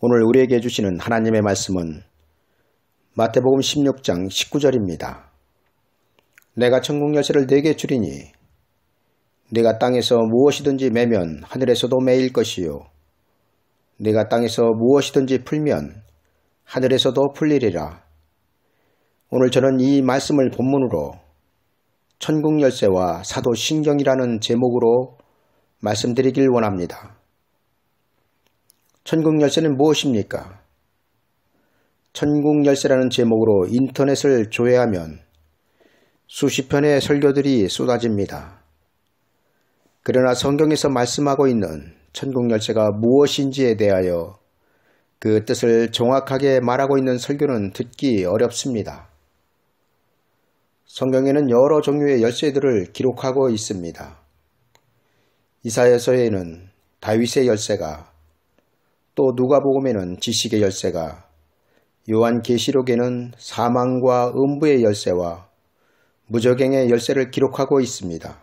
오늘 우리에게 주시는 하나님의 말씀은 마태복음 16장 19절입니다. 내가 천국 열쇠를 네게 주리니 네가 땅에서 무엇이든지 매면 하늘에서도 매일 것이요 네가 땅에서 무엇이든지 풀면 하늘에서도 풀리리라. 오늘 저는 이 말씀을 본문으로 천국 열쇠와 사도신경이라는 제목으로 말씀드리길 원합니다. 천국 열쇠는 무엇입니까? 천국 열쇠라는 제목으로 인터넷을 조회하면 수십 편의 설교들이 쏟아집니다. 그러나 성경에서 말씀하고 있는 천국 열쇠가 무엇인지에 대하여 그 뜻을 정확하게 말하고 있는 설교는 듣기 어렵습니다. 성경에는 여러 종류의 열쇠들을 기록하고 있습니다. 이사야서에는 다윗의 열쇠가, 또 누가복음에는 지식의 열쇠가, 요한계시록에는 사망과 음부의 열쇠와 무저갱의 열쇠를 기록하고 있습니다.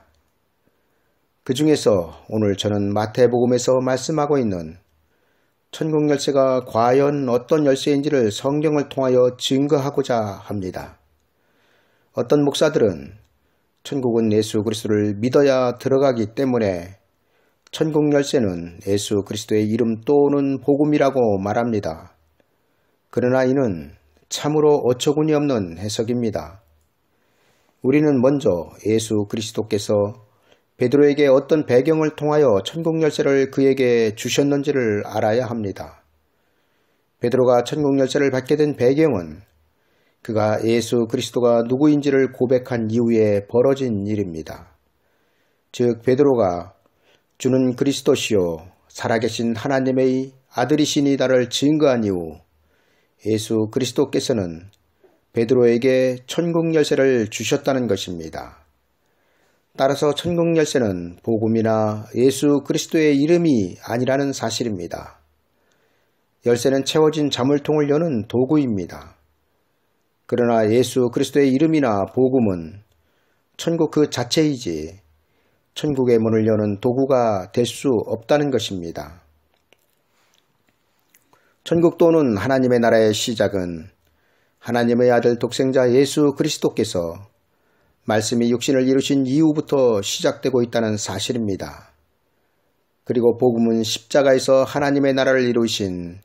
그 중에서 오늘 저는 마태복음에서 말씀하고 있는 천국 열쇠가 과연 어떤 열쇠인지를 성경을 통하여 증거하고자 합니다. 어떤 목사들은 천국은 예수 그리스도를 믿어야 들어가기 때문에 천국 열쇠는 예수 그리스도의 이름 또는 복음이라고 말합니다. 그러나 이는 참으로 어처구니 없는 해석입니다. 우리는 먼저 예수 그리스도께서 베드로에게 어떤 배경을 통하여 천국 열쇠를 그에게 주셨는지를 알아야 합니다. 베드로가 천국 열쇠를 받게 된 배경은 그가 예수 그리스도가 누구인지를 고백한 이후에 벌어진 일입니다. 즉 베드로가 주는 그리스도시요 살아계신 하나님의 아들이시니다를 증거한 이후 예수 그리스도께서는 베드로에게 천국 열쇠를 주셨다는 것입니다. 따라서 천국 열쇠는 복음이나 예수 그리스도의 이름이 아니라는 사실입니다. 열쇠는 채워진 자물통을 여는 도구입니다. 그러나 예수 그리스도의 이름이나 복음은 천국 그 자체이지 천국의 문을 여는 도구가 될 수 없다는 것입니다. 천국 또는 하나님의 나라의 시작은 하나님의 아들 독생자 예수 그리스도께서 말씀이 육신을 이루신 이후부터 시작되고 있다는 사실입니다. 그리고 복음은 십자가에서 하나님의 나라를 이루신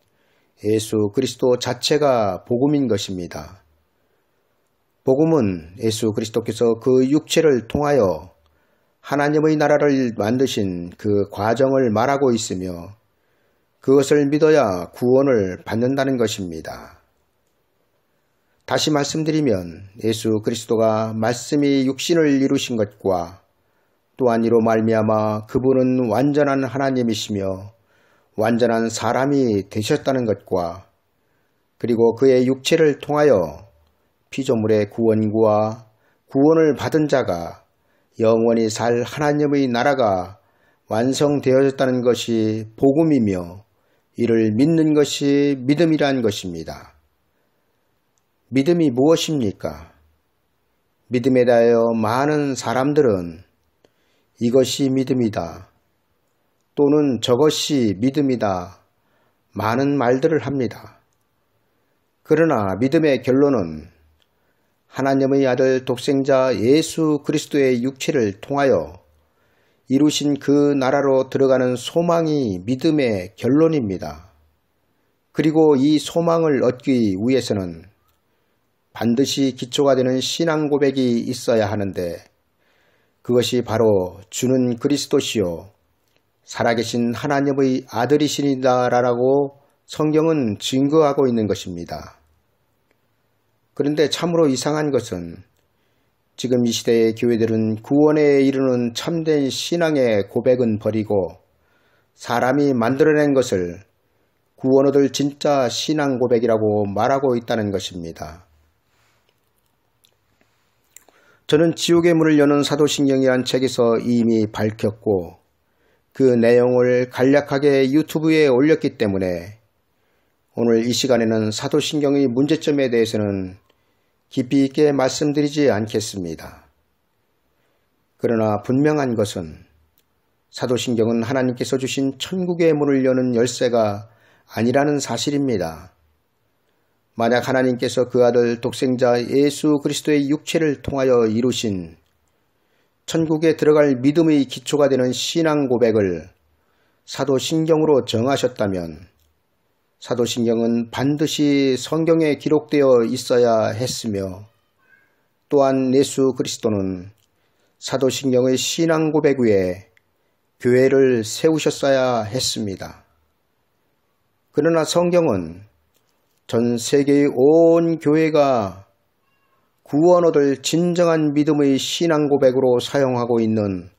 예수 그리스도 자체가 복음인 것입니다. 복음은 예수 그리스도께서 그 육체를 통하여 하나님의 나라를 만드신 그 과정을 말하고 있으며 그것을 믿어야 구원을 받는다는 것입니다. 다시 말씀드리면 예수 그리스도가 말씀이 육신을 이루신 것과 또한 이로 말미암아 그분은 완전한 하나님이시며 완전한 사람이 되셨다는 것과 그리고 그의 육체를 통하여 피조물의 구원과 구원을 받은 자가 영원히 살 하나님의 나라가 완성되어졌다는 것이 복음이며 이를 믿는 것이 믿음이란 것입니다. 믿음이 무엇입니까? 믿음에 대하여 많은 사람들은 이것이 믿음이다 또는 저것이 믿음이다 많은 말들을 합니다. 그러나 믿음의 결론은 하나님의 아들 독생자 예수 그리스도의 육체를 통하여 이루신 그 나라로 들어가는 소망이 믿음의 결론입니다. 그리고 이 소망을 얻기 위해서는 반드시 기초가 되는 신앙 고백이 있어야 하는데 그것이 바로 주는 그리스도시요 살아계신 하나님의 아들이시니다라고 성경은 증거하고 있는 것입니다. 그런데 참으로 이상한 것은 지금 이 시대의 교회들은 구원에 이르는 참된 신앙의 고백은 버리고 사람이 만들어낸 것을 구원 얻을 진짜 신앙 고백이라고 말하고 있다는 것입니다. 저는 지옥의 문을 여는 사도신경이란 책에서 이미 밝혔고 그 내용을 간략하게 유튜브에 올렸기 때문에 오늘 이 시간에는 사도신경의 문제점에 대해서는 깊이 있게 말씀드리지 않겠습니다. 그러나 분명한 것은 사도신경은 하나님께서 주신 천국의 문을 여는 열쇠가 아니라는 사실입니다. 만약 하나님께서 그 아들 독생자 예수 그리스도의 육체를 통하여 이루신 천국에 들어갈 믿음의 기초가 되는 신앙 고백을 사도신경으로 정하셨다면 사도신경은 반드시 성경에 기록되어 있어야 했으며 또한 예수 그리스도는 사도신경의 신앙 고백 위에 교회를 세우셨어야 했습니다. 그러나 성경은 전 세계의 온 교회가 구원 얻을 진정한 믿음의 신앙 고백으로 사용하고 있는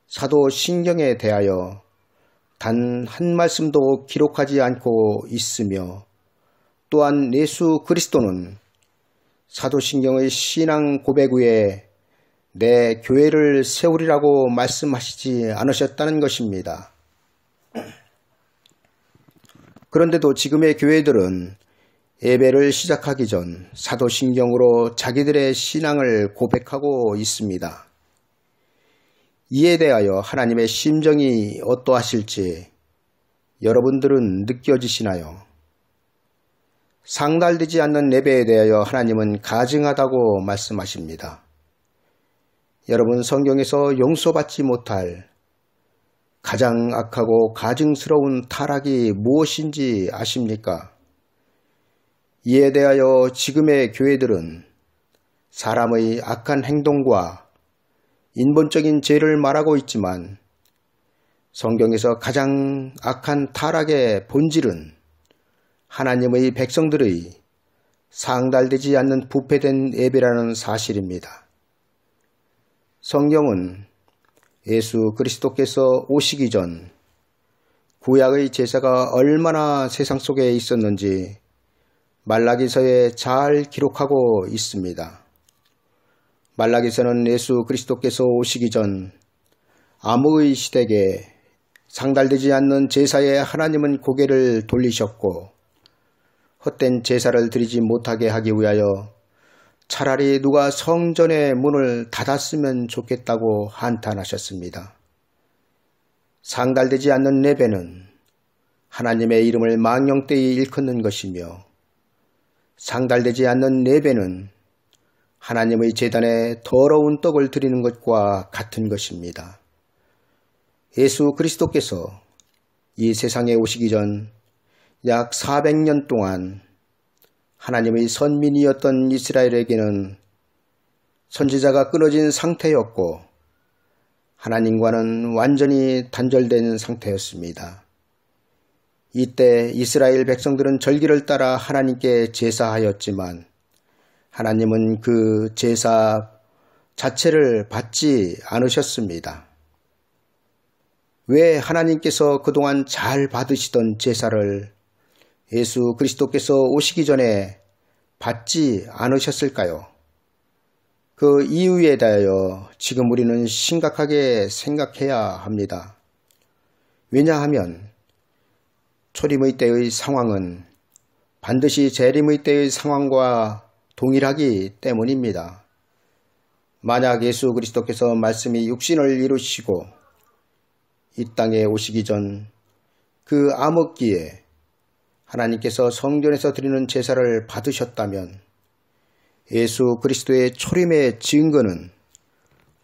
사도신경에 대하여 단 한 말씀도 기록하지 않고 있으며 또한 예수 그리스도는 사도신경의 신앙 고백 위에 내 교회를 세우리라고 말씀하시지 않으셨다는 것입니다. 그런데도 지금의 교회들은 예배를 시작하기 전 사도신경으로 자기들의 신앙을 고백하고 있습니다. 이에 대하여 하나님의 심정이 어떠하실지 여러분들은 느껴지시나요? 상달되지 않는 예배에 대하여 하나님은 가증하다고 말씀하십니다. 여러분, 성경에서 용서받지 못할 가장 악하고 가증스러운 타락이 무엇인지 아십니까? 이에 대하여 지금의 교회들은 사람의 악한 행동과 인본적인 죄를 말하고 있지만 성경에서 가장 악한 타락의 본질은 하나님의 백성들의 상달되지 않는 부패된 예배라는 사실입니다. 성경은 예수 그리스도께서 오시기 전 구약의 제사가 얼마나 세상 속에 있었는지 말라기서에 잘 기록하고 있습니다. 말라기서는 예수 그리스도께서 오시기 전 암흑의 시대에 상달되지 않는 제사에 하나님은 고개를 돌리셨고 헛된 제사를 드리지 못하게 하기 위하여 차라리 누가 성전의 문을 닫았으면 좋겠다고 한탄하셨습니다. 상달되지 않는 예배는 하나님의 이름을 망령되이 일컫는 것이며 상달되지 않는 예배는 하나님의 제단에 더러운 떡을 드리는 것과 같은 것입니다. 예수 그리스도께서 이 세상에 오시기 전 약 400년 동안 하나님의 선민이었던 이스라엘에게는 선지자가 끊어진 상태였고 하나님과는 완전히 단절된 상태였습니다. 이때 이스라엘 백성들은 절기를 따라 하나님께 제사하였지만 하나님은 그 제사 자체를 받지 않으셨습니다. 왜 하나님께서 그동안 잘 받으시던 제사를 예수 그리스도께서 오시기 전에 받지 않으셨을까요? 그 이유에 대하여 지금 우리는 심각하게 생각해야 합니다. 왜냐하면 초림의 때의 상황은 반드시 재림의 때의 상황과 동일하기 때문입니다. 만약 예수 그리스도께서 말씀이 육신을 이루시고 이 땅에 오시기 전 그 암흑기에 하나님께서 성전에서 드리는 제사를 받으셨다면 예수 그리스도의 초림의 증거는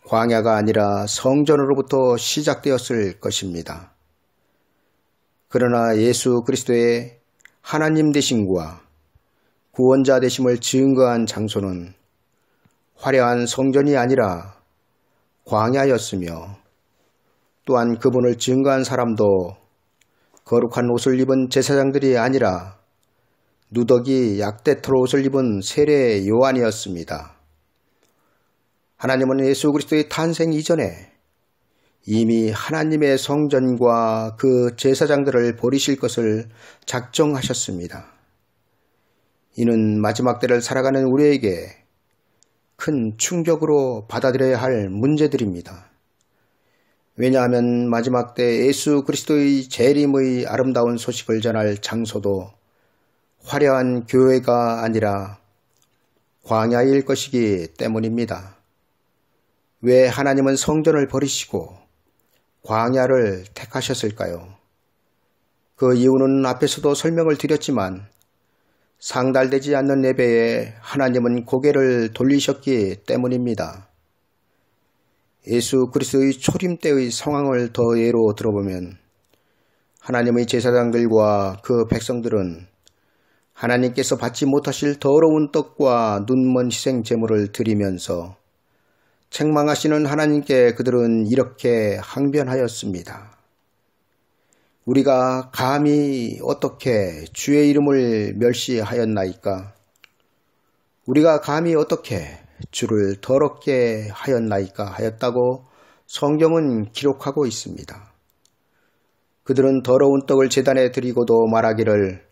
광야가 아니라 성전으로부터 시작되었을 것입니다. 그러나 예수 그리스도의 하나님 되심과 구원자 되심을 증거한 장소는 화려한 성전이 아니라 광야였으며 또한 그분을 증거한 사람도 거룩한 옷을 입은 제사장들이 아니라 누더기 약대털 옷을 입은 세례 요한이었습니다. 하나님은 예수 그리스도의 탄생 이전에 이미 하나님의 성전과 그 제사장들을 버리실 것을 작정하셨습니다. 이는 마지막 때를 살아가는 우리에게 큰 충격으로 받아들여야 할 문제들입니다. 왜냐하면 마지막 때 예수 그리스도의 재림의 아름다운 소식을 전할 장소도 화려한 교회가 아니라 광야일 것이기 때문입니다. 왜 하나님은 성전을 버리시고 광야를 택하셨을까요? 그 이유는 앞에서도 설명을 드렸지만 상달되지 않는 예배에 하나님은 고개를 돌리셨기 때문입니다. 예수 그리스도의 초림 때의 상황을 더 예로 들어보면 하나님의 제사장들과 그 백성들은 하나님께서 받지 못하실 더러운 떡과 눈먼 희생 제물을 드리면서 책망하시는 하나님께 그들은 이렇게 항변하였습니다. 우리가 감히 어떻게 주의 이름을 멸시하였나이까? 우리가 감히 어떻게 주를 더럽게 하였나이까? 하였다고 성경은 기록하고 있습니다. 그들은 더러운 떡을 제단에 드리고도 말하기를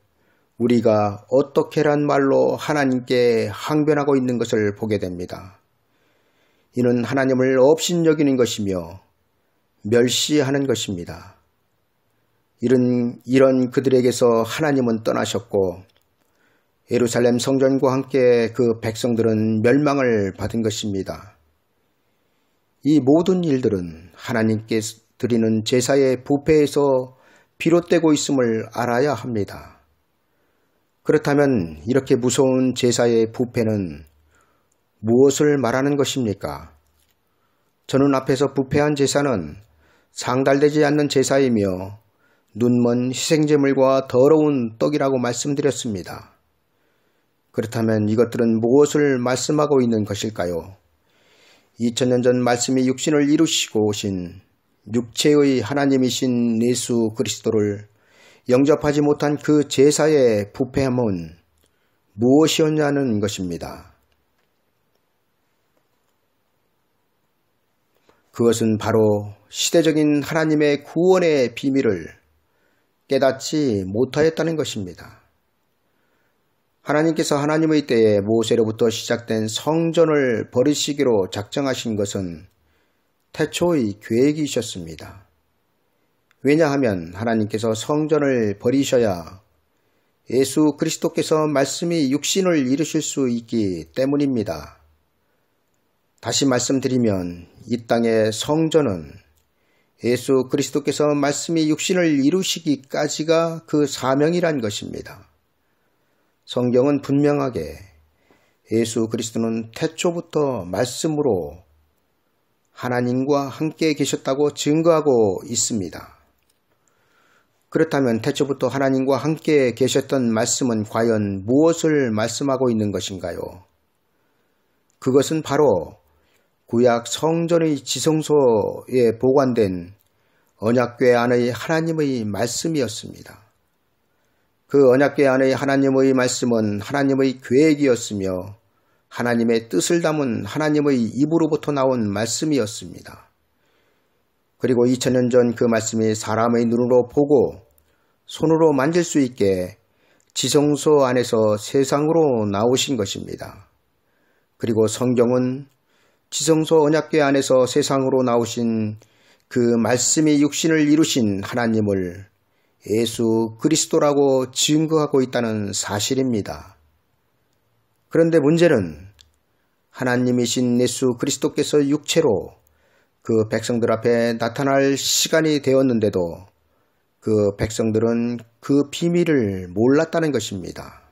우리가 어떻게란 말로 하나님께 항변하고 있는 것을 보게 됩니다. 이는 하나님을 업신여기는 것이며 멸시하는 것입니다. 이런 그들에게서 하나님은 떠나셨고 예루살렘 성전과 함께 그 백성들은 멸망을 받은 것입니다. 이 모든 일들은 하나님께 드리는 제사의 부패에서 비롯되고 있음을 알아야 합니다. 그렇다면 이렇게 무서운 제사의 부패는 무엇을 말하는 것입니까? 저는 앞에서 부패한 제사는 상달되지 않는 제사이며 눈먼 희생제물과 더러운 떡이라고 말씀드렸습니다. 그렇다면 이것들은 무엇을 말씀하고 있는 것일까요? 2000년 전 말씀이 육신을 이루시고 오신 육체의 하나님이신 예수 그리스도를 영접하지 못한 그 제사의 부패함은 무엇이었냐는 것입니다. 그것은 바로 시대적인 하나님의 구원의 비밀을 깨닫지 못하였다는 것입니다. 하나님께서 하나님의 때에 모세로부터 시작된 성전을 버리시기로 작정하신 것은 태초의 계획이셨습니다. 왜냐하면 하나님께서 성전을 버리셔야 예수 그리스도께서 말씀이 육신을 이루실 수 있기 때문입니다. 다시 말씀드리면 이 땅의 성전은 예수 그리스도께서 말씀이 육신을 이루시기까지가 그 사명이란 것입니다. 성경은 분명하게 예수 그리스도는 태초부터 말씀으로 하나님과 함께 계셨다고 증거하고 있습니다. 그렇다면 태초부터 하나님과 함께 계셨던 말씀은 과연 무엇을 말씀하고 있는 것인가요? 그것은 바로 구약 성전의 지성소에 보관된 언약궤 안의 하나님의 말씀이었습니다. 그 언약궤 안의 하나님의 말씀은 하나님의 계획이었으며 하나님의 뜻을 담은 하나님의 입으로부터 나온 말씀이었습니다. 그리고 2000년 전 그 말씀이 사람의 눈으로 보고 손으로 만질 수 있게 지성소 안에서 세상으로 나오신 것입니다. 그리고 성경은 지성소 언약궤 안에서 세상으로 나오신 그 말씀이 육신을 이루신 하나님을 예수 그리스도라고 증거하고 있다는 사실입니다. 그런데 문제는 하나님이신 예수 그리스도께서 육체로 그 백성들 앞에 나타날 시간이 되었는데도 그 백성들은 그 비밀을 몰랐다는 것입니다.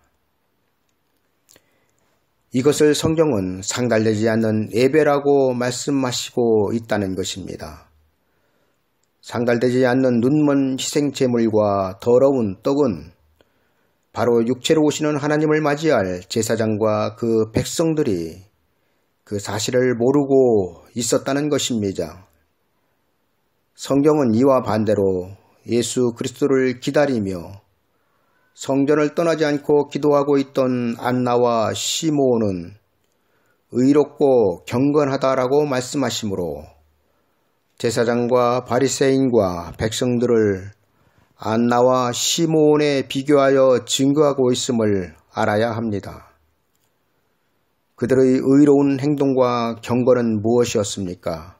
이것을 성경은 상달되지 않는 예배라고 말씀하시고 있다는 것입니다. 상달되지 않는 눈먼 희생제물과 더러운 떡은 바로 육체로 오시는 하나님을 맞이할 제사장과 그 백성들이 그 사실을 모르고 있었다는 것입니다. 성경은 이와 반대로 예수 그리스도를 기다리며 성전을 떠나지 않고 기도하고 있던 안나와 시므온은 의롭고 경건하다라고 말씀하시므로 제사장과 바리새인과 백성들을 안나와 시므온에 비교하여 증거하고 있음을 알아야 합니다. 그들의 의로운 행동과 경건은 무엇이었습니까?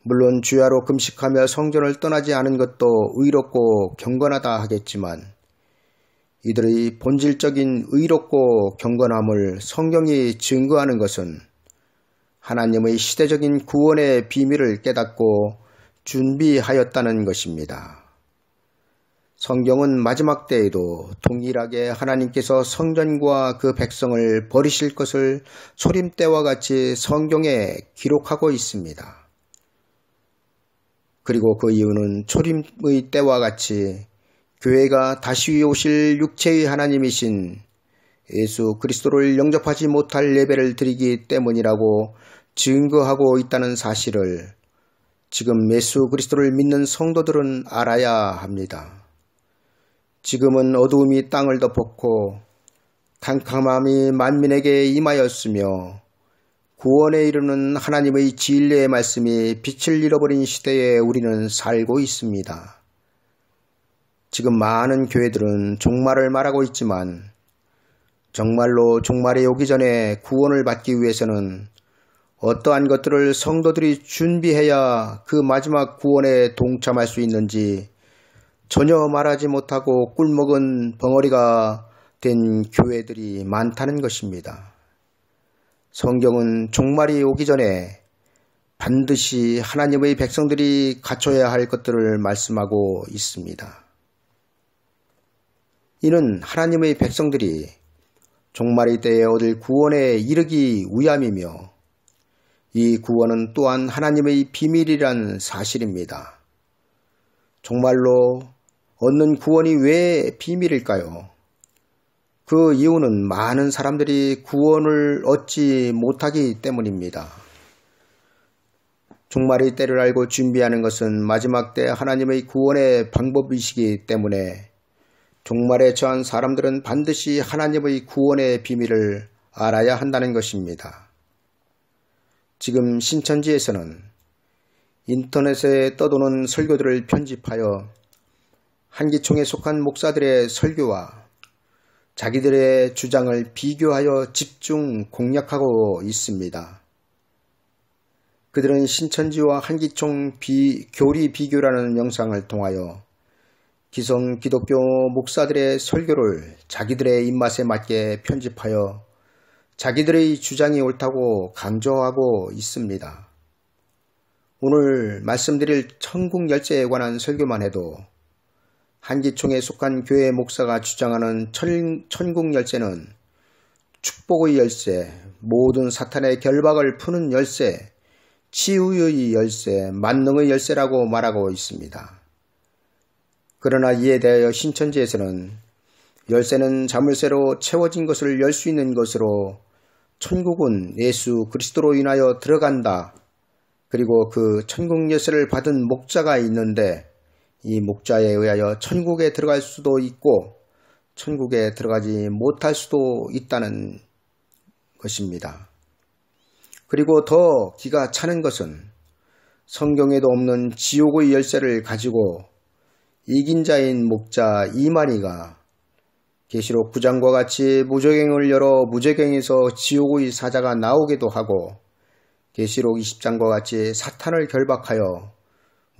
물론 주야로 금식하며 성전을 떠나지 않은 것도 의롭고 경건하다 하겠지만 이들의 본질적인 의롭고 경건함을 성경이 증거하는 것은 하나님의 시대적인 구원의 비밀을 깨닫고 준비하였다는 것입니다. 성경은 마지막 때에도 동일하게 하나님께서 성전과 그 백성을 버리실 것을 소림 때와 같이 성경에 기록하고 있습니다. 그리고 그 이유는 초림의 때와 같이 교회가 다시 오실 육체의 하나님이신 예수 그리스도를 영접하지 못할 예배를 드리기 때문이라고 증거하고 있다는 사실을 지금 예수 그리스도를 믿는 성도들은 알아야 합니다. 지금은 어두움이 땅을 덮었고 캄캄함이 만민에게 임하였으며 구원에 이르는 하나님의 진리의 말씀이 빛을 잃어버린 시대에 우리는 살고 있습니다. 지금 많은 교회들은 종말을 말하고 있지만 정말로 종말이 오기 전에 구원을 받기 위해서는 어떠한 것들을 성도들이 준비해야 그 마지막 구원에 동참할 수 있는지 전혀 말하지 못하고 꿀먹은 벙어리가 된 교회들이 많다는 것입니다. 성경은 종말이 오기 전에 반드시 하나님의 백성들이 갖춰야 할 것들을 말씀하고 있습니다. 이는 하나님의 백성들이 종말의 때에 얻을 구원에 이르기 위함이며 이 구원은 또한 하나님의 비밀이란 사실입니다. 정말로 얻는 구원이 왜 비밀일까요? 그 이유는 많은 사람들이 구원을 얻지 못하기 때문입니다. 종말의 때를 알고 준비하는 것은 마지막 때 하나님의 구원의 방법이시기 때문에 종말에 처한 사람들은 반드시 하나님의 구원의 비밀을 알아야 한다는 것입니다. 지금 신천지에서는 인터넷에 떠도는 설교들을 편집하여 한기총에 속한 목사들의 설교와 자기들의 주장을 비교하여 집중 공략하고 있습니다. 그들은 신천지와 한기총 교리 비교라는 영상을 통하여 기성 기독교 목사들의 설교를 자기들의 입맛에 맞게 편집하여 자기들의 주장이 옳다고 강조하고 있습니다. 오늘 말씀드릴 천국 열쇠에 관한 설교만 해도 한기총에 속한 교회 목사가 주장하는 천국 열쇠는 축복의 열쇠, 모든 사탄의 결박을 푸는 열쇠, 치유의 열쇠, 만능의 열쇠라고 말하고 있습니다. 그러나 이에 대하여 신천지에서는 열쇠는 자물쇠로 채워진 것을 열 수 있는 것으로 천국은 예수 그리스도로 인하여 들어간다. 그리고 그 천국 열쇠를 받은 목자가 있는데 이 목자에 의하여 천국에 들어갈 수도 있고 천국에 들어가지 못할 수도 있다는 것입니다. 그리고 더 기가 차는 것은 성경에도 없는 지옥의 열쇠를 가지고 이긴 자인 목자 이만희가 계시록 9장과 같이 무저갱을 열어 무저갱에서 지옥의 사자가 나오기도 하고 계시록 20장과 같이 사탄을 결박하여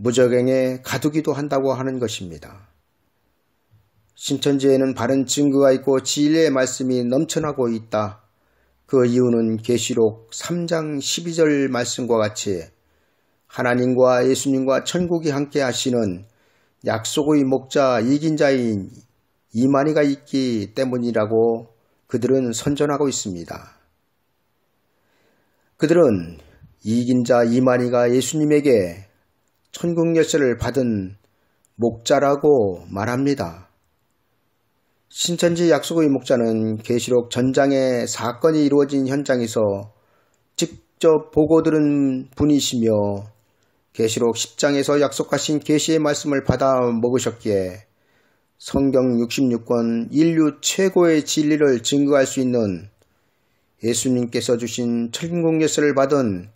무저갱에 가두기도 한다고 하는 것입니다. 신천지에는 바른 증거가 있고 진리의 말씀이 넘쳐나고 있다. 그 이유는 계시록 3장 12절 말씀과 같이 하나님과 예수님과 천국이 함께 하시는 약속의 목자 이긴 자인 이만희가 있기 때문이라고 그들은 선전하고 있습니다. 그들은 이긴 자 이만희가 예수님에게 천국 열쇠를 받은 목자라고 말합니다. 신천지 약속의 목자는 계시록 전장의 사건이 이루어진 현장에서 직접 보고 들은 분이시며 계시록 10장에서 약속하신 계시의 말씀을 받아 먹으셨기에 성경 66권 인류 최고의 진리를 증거할 수 있는 예수님께서 주신 천국 열쇠를 받은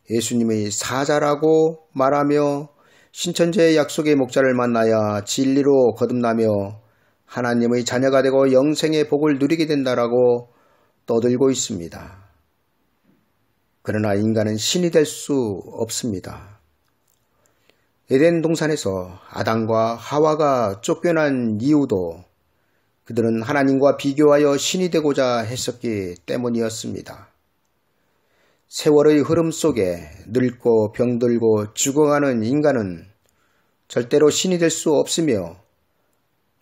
예수님의 사자라고 말하며 신천지의 약속의 목자를 만나야 진리로 거듭나며 하나님의 자녀가 되고 영생의 복을 누리게 된다라고 떠들고 있습니다. 그러나 인간은 신이 될 수 없습니다. 에덴 동산에서 아담과 하와가 쫓겨난 이유도 그들은 하나님과 비교하여 신이 되고자 했었기 때문이었습니다. 세월의 흐름 속에 늙고 병들고 죽어가는 인간은 절대로 신이 될 수 없으며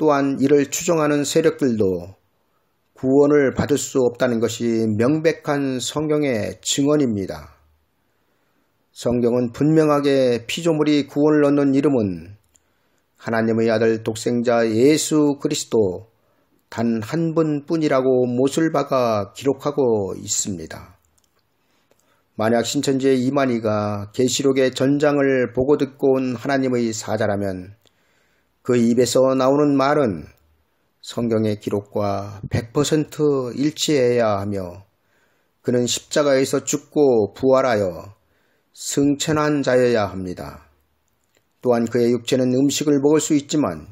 또한 이를 추종하는 세력들도 구원을 받을 수 없다는 것이 명백한 성경의 증언입니다. 성경은 분명하게 피조물이 구원을 얻는 이름은 하나님의 아들 독생자 예수 그리스도 단 한 분뿐이라고 못을 박아 기록하고 있습니다. 만약 신천지의 이만희가 계시록의 전장을 보고 듣고 온 하나님의 사자라면 그 입에서 나오는 말은 성경의 기록과 100% 일치해야 하며 그는 십자가에서 죽고 부활하여 승천한 자여야 합니다. 또한 그의 육체는 음식을 먹을 수 있지만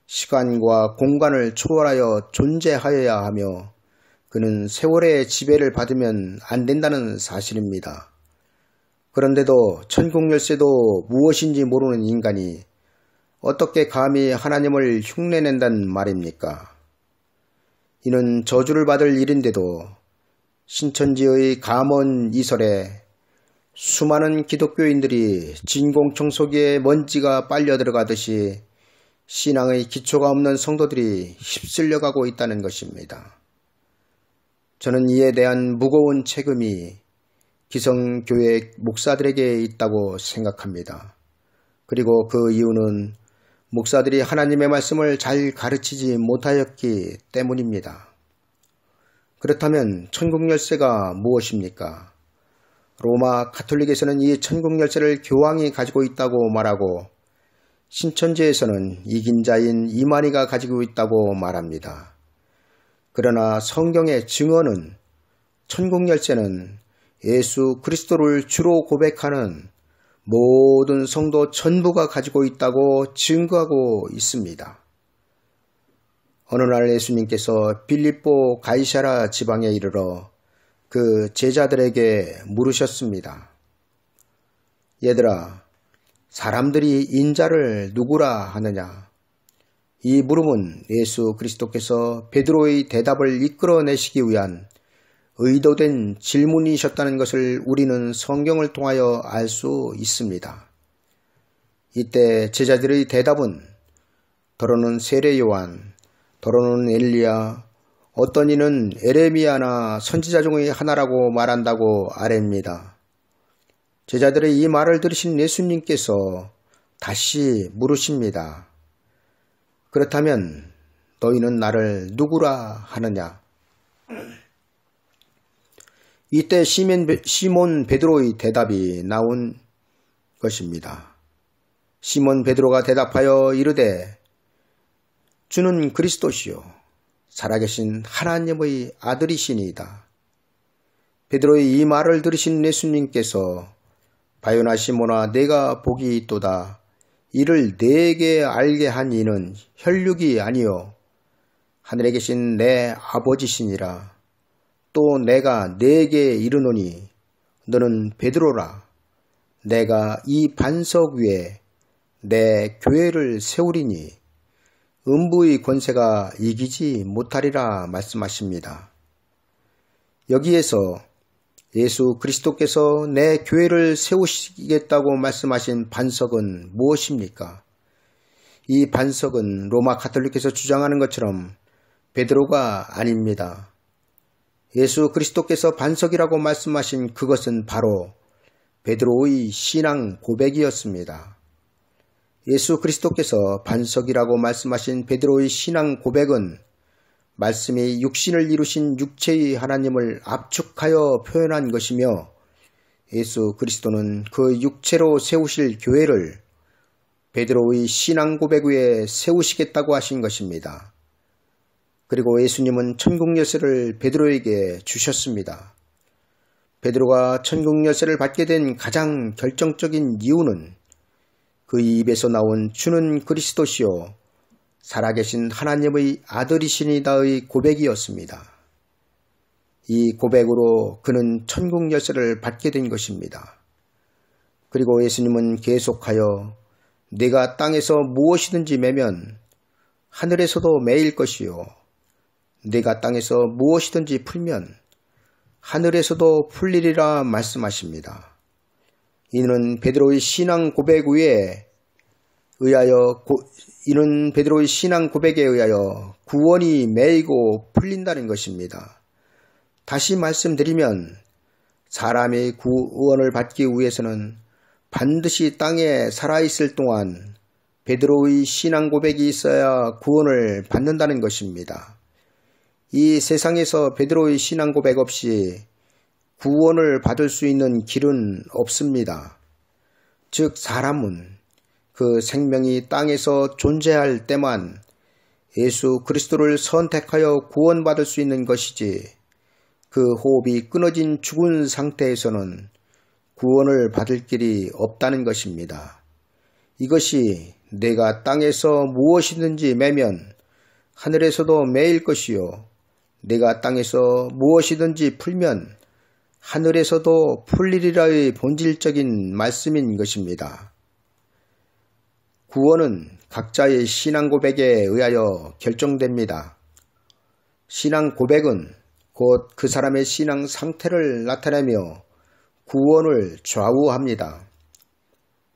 시간과 공간을 초월하여 존재하여야 하며 그는 세월의 지배를 받으면 안 된다는 사실입니다. 그런데도 천국 열쇠도 무엇인지 모르는 인간이 어떻게 감히 하나님을 흉내낸단 말입니까? 이는 저주를 받을 일인데도 신천지의 감언 이설에 수많은 기독교인들이 진공청소기에 먼지가 빨려 들어가듯이 신앙의 기초가 없는 성도들이 휩쓸려 가고 있다는 것입니다. 저는 이에 대한 무거운 책임이 기성교회 목사들에게 있다고 생각합니다. 그리고 그 이유는 목사들이 하나님의 말씀을 잘 가르치지 못하였기 때문입니다. 그렇다면 천국 열쇠가 무엇입니까? 로마 가톨릭에서는 이 천국 열쇠를 교황이 가지고 있다고 말하고 신천지에서는 이긴 자인 이만희가 가지고 있다고 말합니다. 그러나 성경의 증언은 천국 열쇠는 예수 그리스도를 주로 고백하는 모든 성도 전부가 가지고 있다고 증거하고 있습니다. 어느 날 예수님께서 빌립보 가이사라 지방에 이르러 그 제자들에게 물으셨습니다. 얘들아, 사람들이 인자를 누구라 하느냐? 이 물음은 예수 그리스도께서 베드로의 대답을 이끌어내시기 위한 의도된 질문이셨다는 것을 우리는 성경을 통하여 알 수 있습니다. 이때 제자들의 대답은 더러는 세례 요한, 더러는 엘리야, 어떤 이는 에레미야나 선지자 중의 하나라고 말한다고 아뢰입니다. 제자들의 이 말을 들으신 예수님께서 다시 물으십니다. 그렇다면 너희는 나를 누구라 하느냐? 이때 시몬 베드로의 대답이 나온 것입니다. 시몬 베드로가 대답하여 이르되 주는 그리스도시요 살아계신 하나님의 아들이시니이다. 베드로의 이 말을 들으신 예수님께서 바요나 시몬아 내가 복이 있도다. 이를 내게 알게 한 이는 혈육이 아니요 하늘에 계신 내 아버지시니라. 또 내가 내게 이르노니 너는 베드로라. 내가 이 반석 위에 내 교회를 세우리니 음부의 권세가 이기지 못하리라 말씀하십니다. 여기에서 예수 그리스도께서 내 교회를 세우시겠다고 말씀하신 반석은 무엇입니까? 이 반석은 로마 가톨릭에서 주장하는 것처럼 베드로가 아닙니다. 예수 그리스도께서 반석이라고 말씀하신 그것은 바로 베드로의 신앙 고백이었습니다. 예수 그리스도께서 반석이라고 말씀하신 베드로의 신앙 고백은 말씀이 육신을 이루신 육체의 하나님을 압축하여 표현한 것이며 예수 그리스도는 그 육체로 세우실 교회를 베드로의 신앙 고백 위에 세우시겠다고 하신 것입니다. 그리고 예수님은 천국 열쇠를 베드로에게 주셨습니다. 베드로가 천국 열쇠를 받게 된 가장 결정적인 이유는 그 입에서 나온 주는 그리스도시요 살아계신 하나님의 아들이시니다의 고백이었습니다. 이 고백으로 그는 천국 열쇠를 받게 된 것입니다. 그리고 예수님은 계속하여 네가 땅에서 무엇이든지 매면 하늘에서도 매일 것이요 네가 땅에서 무엇이든지 풀면 하늘에서도 풀리리라 말씀하십니다. 이는 베드로의 신앙 고백 위에 이는 베드로의 신앙 고백에 의하여 구원이 매이고 풀린다는 것입니다. 다시 말씀드리면 사람이 구원을 받기 위해서는 반드시 땅에 살아있을 동안 베드로의 신앙 고백이 있어야 구원을 받는다는 것입니다. 이 세상에서 베드로의 신앙 고백 없이 구원을 받을 수 있는 길은 없습니다. 즉 사람은 그 생명이 땅에서 존재할 때만 예수 그리스도를 선택하여 구원받을 수 있는 것이지 그 호흡이 끊어진 죽은 상태에서는 구원을 받을 길이 없다는 것입니다. 이것이 내가 땅에서 무엇이든지 매면 하늘에서도 매일 것이요 내가 땅에서 무엇이든지 풀면 하늘에서도 풀리리라의 본질적인 말씀인 것입니다. 구원은 각자의 신앙 고백에 의하여 결정됩니다. 신앙 고백은 곧 그 사람의 신앙 상태를 나타내며 구원을 좌우합니다.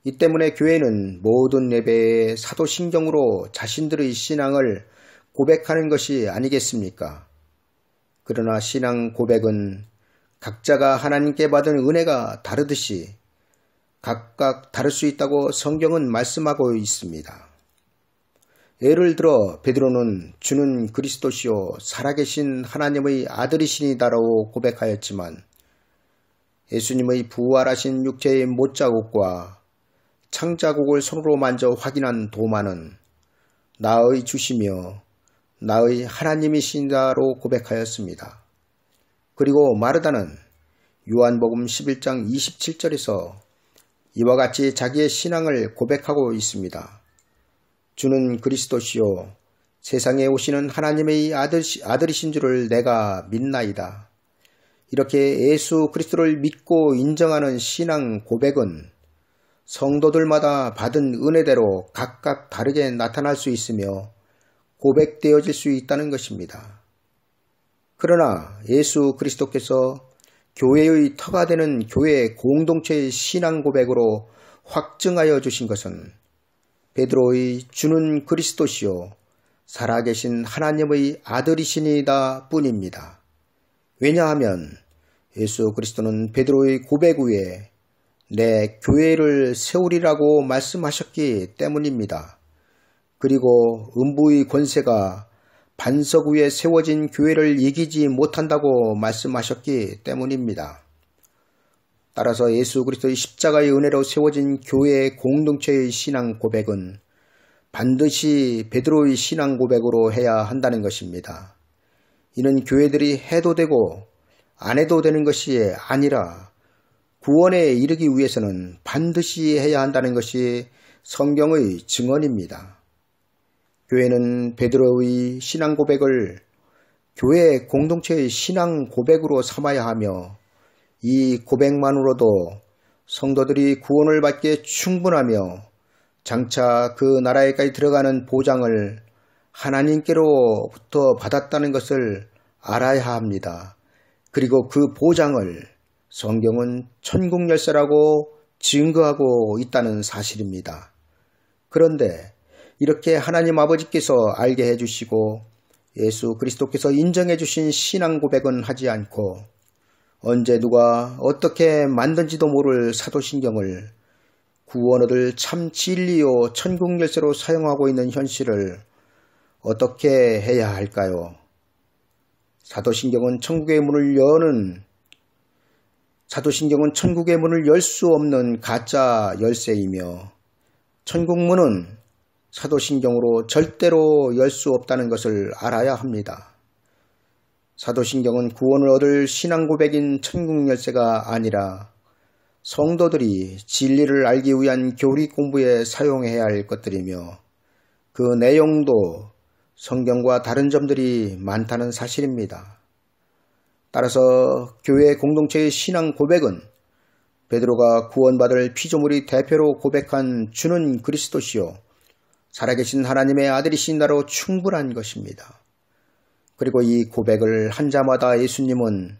이 때문에 교회는 모든 예배에 사도신경으로 자신들의 신앙을 고백하는 것이 아니겠습니까? 그러나 신앙 고백은 각자가 하나님께 받은 은혜가 다르듯이 각각 다를 수 있다고 성경은 말씀하고 있습니다. 예를 들어 베드로는 주는 그리스도시요 살아계신 하나님의 아들이시니다라고 고백하였지만 예수님의 부활하신 육체의 못자국과 창자국을 손으로 만져 확인한 도마는 나의 주시며 나의 하나님이시다로 고백하였습니다. 그리고 마르다는 요한복음 11장 27절에서 이와 같이 자기의 신앙을 고백하고 있습니다. 주는 그리스도시요 세상에 오시는 하나님의 아들이신 줄을 내가 믿나이다. 이렇게 예수 그리스도를 믿고 인정하는 신앙 고백은 성도들마다 받은 은혜대로 각각 다르게 나타날 수 있으며 고백되어질 수 있다는 것입니다. 그러나 예수 그리스도께서 교회의 터가 되는 교회 공동체의 신앙 고백으로 확증하여 주신 것은 베드로의 주는 그리스도시요 살아계신 하나님의 아들이시니이다 뿐입니다. 왜냐하면 예수 그리스도는 베드로의 고백 위에 내 교회를 세우리라고 말씀하셨기 때문입니다. 그리고 음부의 권세가 반석 위에 세워진 교회를 이기지 못한다고 말씀하셨기 때문입니다. 따라서 예수 그리스도의 십자가의 은혜로 세워진 교회의 공동체의 신앙 고백은 반드시 베드로의 신앙 고백으로 해야 한다는 것입니다. 이는 교회들이 해도 되고 안 해도 되는 것이 아니라 구원에 이르기 위해서는 반드시 해야 한다는 것이 성경의 증언입니다. 교회는 베드로의 신앙 고백을 교회 공동체의 신앙 고백으로 삼아야 하며 이 고백만으로도 성도들이 구원을 받기에 충분하며 장차 그 나라에까지 들어가는 보장을 하나님께로부터 받았다는 것을 알아야 합니다. 그리고 그 보장을 성경은 천국 열쇠라고 증거하고 있다는 사실입니다. 그런데 이렇게 하나님 아버지께서 알게 해주시고 예수 그리스도께서 인정해 주신 신앙 고백은 하지 않고 언제 누가 어떻게 만든지도 모를 사도신경을 구원 얻을 참 진리요 천국 열쇠로 사용하고 있는 현실을 어떻게 해야 할까요? 사도신경은 천국의 문을 열 수 없는 가짜 열쇠이며 천국문은 사도신경으로 절대로 열 수 없다는 것을 알아야 합니다. 사도신경은 구원을 얻을 신앙 고백인 천국 열쇠가 아니라 성도들이 진리를 알기 위한 교리 공부에 사용해야 할 것들이며 그 내용도 성경과 다른 점들이 많다는 사실입니다. 따라서 교회 공동체의 신앙 고백은 베드로가 구원받을 피조물이 대표로 고백한 주는 그리스도시요 살아계신 하나님의 아들이신다로 충분한 것입니다. 그리고 이 고백을 한 자마다 예수님은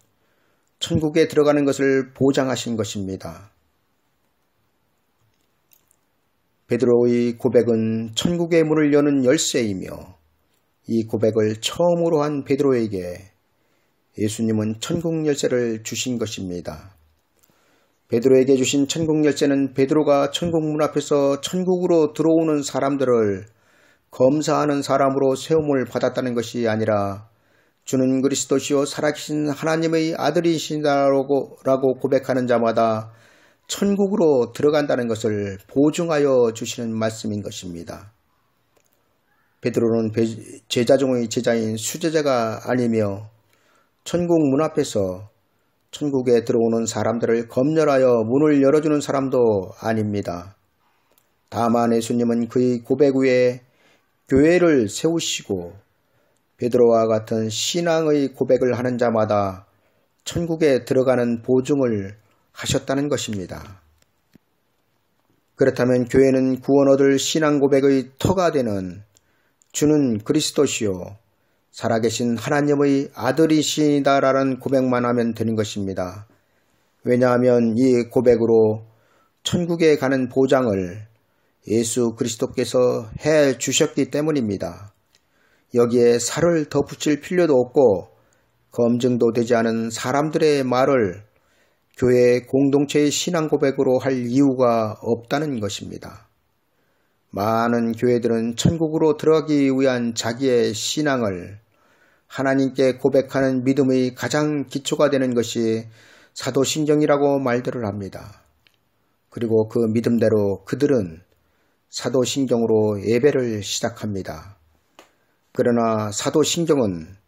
천국에 들어가는 것을 보장하신 것입니다. 베드로의 고백은 천국의 문을 여는 열쇠이며 이 고백을 처음으로 한 베드로에게 예수님은 천국 열쇠를 주신 것입니다. 베드로에게 주신 천국 열쇠는 베드로가 천국 문 앞에서 천국으로 들어오는 사람들을 검사하는 사람으로 세움을 받았다는 것이 아니라 주는 그리스도시요 살아계신 하나님의 아들이시다라고 고백하는 자마다 천국으로 들어간다는 것을 보증하여 주시는 말씀인 것입니다. 베드로는 제자 중의 제자인 수제자가 아니며 천국 문 앞에서 천국에 들어오는 사람들을 검열하여 문을 열어주는 사람도 아닙니다. 다만 예수님은 그의 고백 위에 교회를 세우시고 베드로와 같은 신앙의 고백을 하는 자마다 천국에 들어가는 보증을 하셨다는 것입니다. 그렇다면 교회는 구원 얻을 신앙 고백의 터가 되는 주는 그리스도시요 살아계신 하나님의 아들이시다라는 고백만 하면 되는 것입니다. 왜냐하면 이 고백으로 천국에 가는 보장을 예수 그리스도께서 해 주셨기 때문입니다. 여기에 살을 더 붙일 필요도 없고 검증도 되지 않은 사람들의 말을 교회 공동체의 신앙 고백으로 할 이유가 없다는 것입니다. 많은 교회들은 천국으로 들어가기 위한 자기의 신앙을 하나님께 고백하는 믿음의 가장 기초가 되는 것이 사도신경이라고 말들을 합니다. 그리고 그 믿음대로 그들은 사도신경으로 예배를 시작합니다. 그러나 사도신경은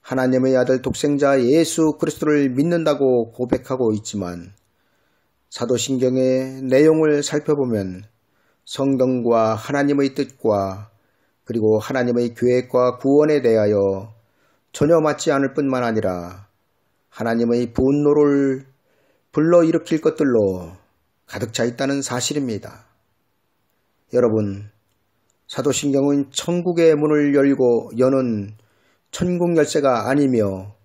하나님의 아들 독생자 예수 그리스도를 믿는다고 고백하고 있지만 사도신경의 내용을 살펴보면 성경과 하나님의 뜻과 그리고 하나님의 계획과 구원에 대하여 전혀 맞지 않을 뿐만 아니라 하나님의 분노를 불러일으킬 것들로 가득 차 있다는 사실입니다. 여러분, 사도신경은 천국의 문을 여는 천국 열쇠가 아니며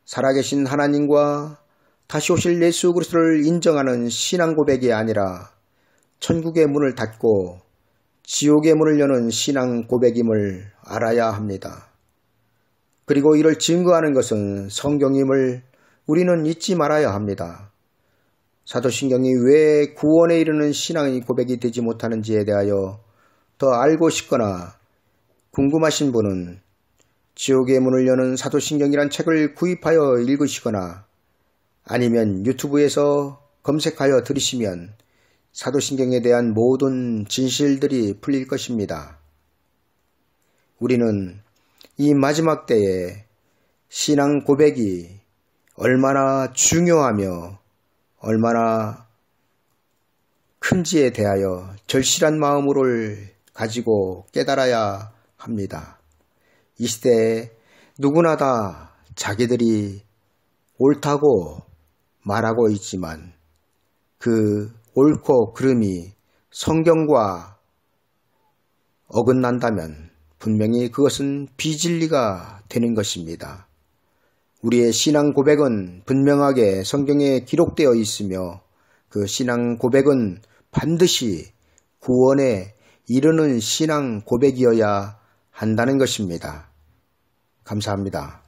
살아계신 하나님과 다시 오실 예수 그리스도를 인정하는 신앙 고백이 아니라 천국의 문을 닫고 지옥의 문을 여는 신앙 고백임을 알아야 합니다. 그리고 이를 증거하는 것은 성경임을 우리는 잊지 말아야 합니다. 사도신경이 왜 구원에 이르는 신앙의 고백이 되지 못하는지에 대하여 더 알고 싶거나 궁금하신 분은 지옥의 문을 여는 사도신경이란 책을 구입하여 읽으시거나 아니면 유튜브에서 검색하여 들으시면 사도신경에 대한 모든 진실들이 풀릴 것입니다. 우리는 이 마지막 때에 신앙 고백이 얼마나 중요하며 얼마나 큰지에 대하여 절실한 마음을 가지고 깨달아야 합니다. 이 시대에 누구나 다 자기들이 옳다고 말하고 있지만 그 옳고 그름이 성경과 어긋난다면 분명히 그것은 비진리가 되는 것입니다. 우리의 신앙 고백은 분명하게 성경에 기록되어 있으며 그 신앙 고백은 반드시 구원에 이르는 신앙 고백이어야 한다는 것입니다. 감사합니다.